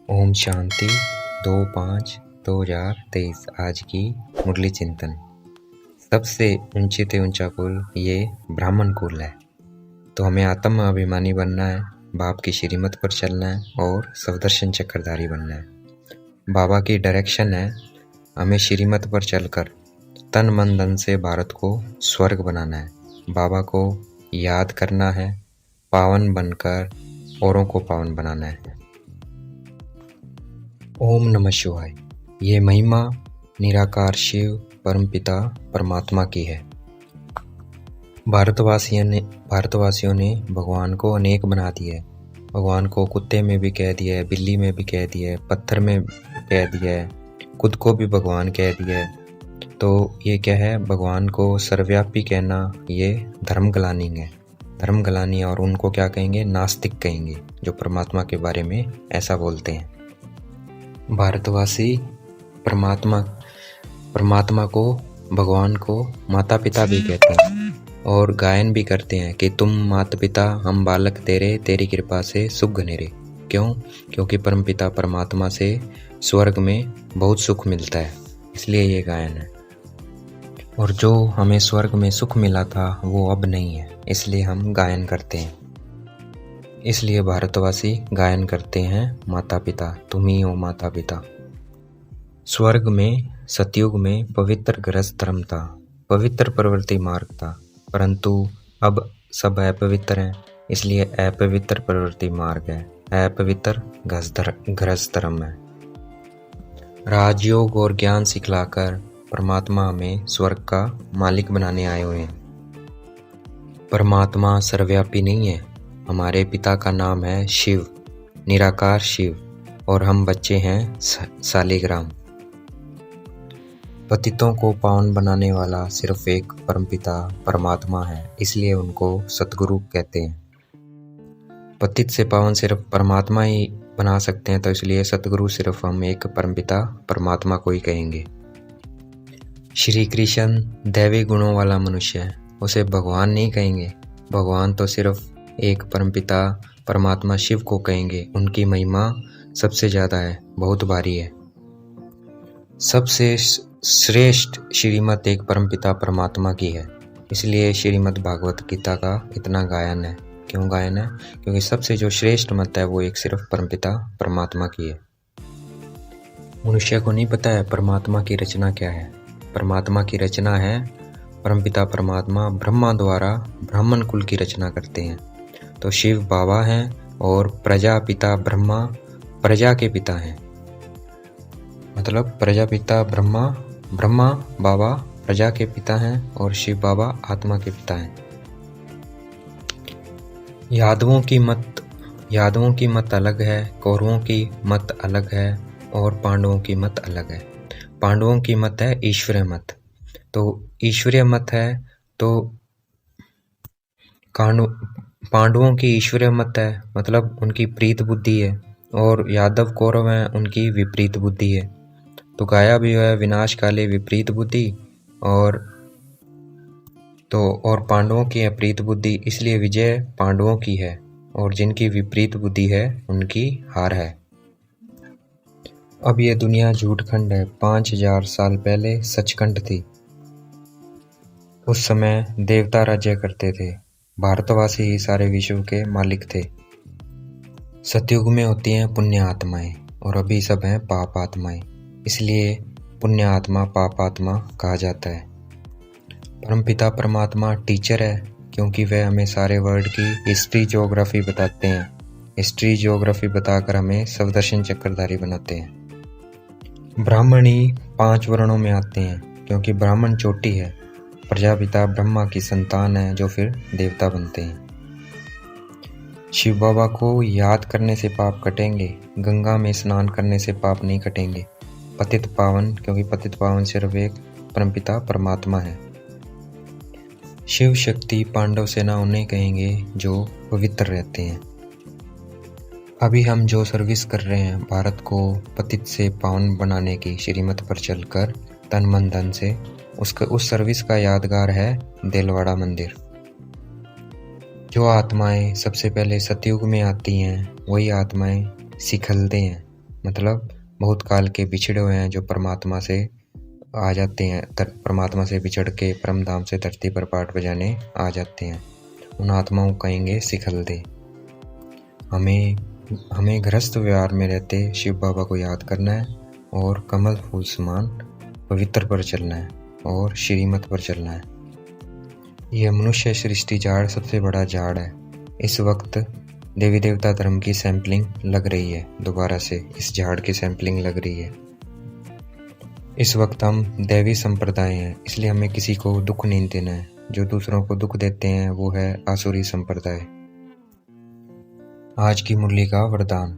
ओम शांति 2/5/2023 आज की मुरली चिंतन। सबसे ऊंचे से ऊंचा कुल ये ब्राह्मण कुल है। तो हमें आत्म अभिमानी बनना है, बाप की श्रीमत पर चलना है और सवदर्शन चक्रधारी बनना है। बाबा की डायरेक्शन है, हमें श्रीमत पर चलकर तन मन धन से भारत को स्वर्ग बनाना है। बाबा को याद करना है, पावन बनकर औरों को पावन बनाना है। ओम नमः शिवाय। ये महिमा निराकार शिव परमपिता परमात्मा की है। भारतवासियों ने भगवान को अनेक बना दिया है। भगवान को कुत्ते में भी कह दिया है, बिल्ली में भी कह दिया है, पत्थर में कह दिया है, खुद को भी भगवान कह दिया है। तो ये क्या है, भगवान को सर्वव्यापी कहना ये धर्म ग्लानि है। धर्म ग्लानि, और उनको क्या कहेंगे, नास्तिक कहेंगे, जो परमात्मा के बारे में ऐसा बोलते हैं। भारतवासी परमात्मा को, भगवान को माता पिता भी कहते हैं और गायन भी करते हैं कि तुम माता पिता हम बालक तेरे, तेरी कृपा से सुख घनेरे। क्यों? क्योंकि परमपिता परमात्मा से स्वर्ग में बहुत सुख मिलता है, इसलिए ये गायन है। और जो हमें स्वर्ग में सुख मिला था वो अब नहीं है, इसलिए हम गायन करते हैं। इसलिए भारतवासी गायन करते हैं, माता पिता तुम ही हो माता पिता। स्वर्ग में सतयुग में पवित्र गृहस्थ धर्म था, पवित्र प्रवृत्ति मार्ग था, परंतु अब सब अपवित्र हैं, इसलिए अपवित्र प्रवृत्ति मार्ग है, अपवित्र गृहस्थ धर्म है। राजयोग और ज्ञान सिखलाकर परमात्मा हमें स्वर्ग का मालिक बनाने आए हुए हैं। परमात्मा सर्वव्यापी नहीं है। हमारे पिता का नाम है शिव, निराकार शिव, और हम बच्चे हैं शालिग्राम। पतितों को पावन बनाने वाला सिर्फ एक परमपिता परमात्मा है, इसलिए उनको सतगुरु कहते हैं। पतित से पावन सिर्फ परमात्मा ही बना सकते हैं, तो इसलिए सतगुरु सिर्फ हम एक परमपिता परमात्मा को ही कहेंगे। श्री कृष्ण दैवी गुणों वाला मनुष्य है, उसे भगवान नहीं कहेंगे। भगवान तो सिर्फ एक परमपिता परमात्मा शिव को कहेंगे। उनकी महिमा सबसे ज़्यादा है, बहुत भारी है। सबसे श्रेष्ठ श्रीमत एक परमपिता परमात्मा की है, इसलिए श्रीमद् भागवत गीता का इतना गायन है। क्यों गायन है? क्योंकि सबसे जो श्रेष्ठ मत है वो एक सिर्फ परमपिता परमात्मा की है। मनुष्य को नहीं पता है परमात्मा की रचना क्या है। परमात्मा की रचना है, परमपिता परमात्मा ब्रह्मा द्वारा ब्राह्मण कुल की रचना करते हैं। तो शिव बाबा हैं और प्रजापिता ब्रह्मा प्रजा के पिता हैं। मतलब प्रजापिता ब्रह्मा बाबा प्रजा के पिता हैं और शिव बाबा आत्मा के पिता हैं। यादवों की मत अलग है, कौरवों की मत अलग है और पांडवों की मत अलग है। पांडवों की मत है ईश्वरीय मत। तो ईश्वरीय मत है तो पांडवों की ईश्वरीय मत है, मतलब उनकी प्रीत बुद्धि है, और यादव कौरव हैं उनकी विपरीत बुद्धि है। तो गाया भी है विनाश काले विपरीत बुद्धि, और पांडवों की है प्रीत बुद्धि, इसलिए विजय पांडवों की है, और जिनकी विपरीत बुद्धि है उनकी हार है। अब ये दुनिया झूठखंड है। 5000 साल पहले सचखंड थी। उस समय देवता राज्य करते थे, भारतवासी ही सारे विश्व के मालिक थे। सतयुग में होती हैं पुण्य आत्माएं और अभी सब हैं पाप आत्माएं, इसलिए पुण्य आत्मा पाप आत्मा कहा जाता है। परमपिता परमात्मा टीचर है, क्योंकि वह हमें सारे वर्ल्ड की हिस्ट्री ज्योग्राफी बताते हैं। हिस्ट्री ज्योग्राफी बताकर हमें सवदर्शन चक्रधारी बनाते हैं। ब्राह्मण ही 5 वर्णों में आते हैं, क्योंकि ब्राह्मण चोटी है। प्रजापिता ब्रह्मा की संतान है, जो फिर देवता बनते हैं। शिव बाबा को याद करने से पाप कटेंगे, गंगा में स्नान करने से पाप नहीं कटेंगे। पतित पावन, क्योंकि पतित पावन सिर्फ एक परमपिता परमात्मा है। शिव शक्ति पांडव सेना उन्हें कहेंगे जो पवित्र रहते हैं। अभी हम जो सर्विस कर रहे हैं भारत को पतित से पावन बनाने की, श्रीमत पर चलकर तन मन धन से, उस सर्विस का यादगार है देलवाड़ा मंदिर। जो आत्माएं सबसे पहले सतयुग में आती हैं वही आत्माएं सिखलते हैं, मतलब बहुत काल के बिछड़े हुए हैं जो परमात्मा से आ जाते हैं, परमात्मा से बिछड़ के परम धाम से धरती पर पाठ बजाने आ जाते हैं। उन आत्माओं को कहेंगे सिखल दे। हमें गृहस्थ व्यवहार में रहते शिव बाबा को याद करना है और कमल फूल समान पवित्र पर चलना है और श्रीमत पर चलना है। यह मनुष्य सृष्टि झाड़ सबसे बड़ा झाड़ है। इस वक्त देवी देवता धर्म की सैंपलिंग लग रही है, दोबारा से इस झाड़ की सैंपलिंग लग रही है। इस वक्त हम दैवी संप्रदाय हैं, इसलिए हमें किसी को दुख नहीं देना है। जो दूसरों को दुख देते हैं वो है आसुरी संप्रदाय। आज की मुरली का वरदान,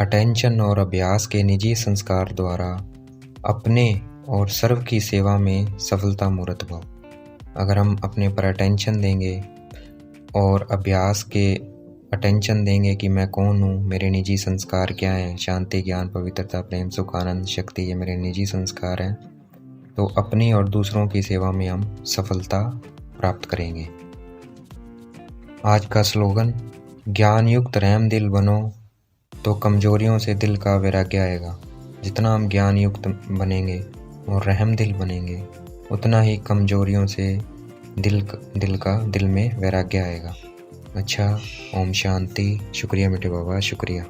अटेंशन और अभ्यास के निजी संस्कार द्वारा अपने और सर्व की सेवा में सफलता मूर्त भव। अगर हम अपने पर अटेंशन देंगे और अभ्यास के अटेंशन देंगे कि मैं कौन हूँ, मेरे निजी संस्कार क्या हैं, शांति, ज्ञान, पवित्रता, प्रेम, सुख, आनंद, शक्ति, ये मेरे निजी संस्कार हैं, तो अपनी और दूसरों की सेवा में हम सफलता प्राप्त करेंगे। आज का स्लोगन, ज्ञान युक्त रहम दिल बनो तो कमजोरियों से दिल का वैराग्य आएगा। जितना हम ज्ञान युक्त बनेंगे और रहम दिल बनेंगे उतना ही कमजोरियों से दिल में वैराग्य आएगा। अच्छा, ओम शांति। शुक्रिया मीठे बाबा, शुक्रिया।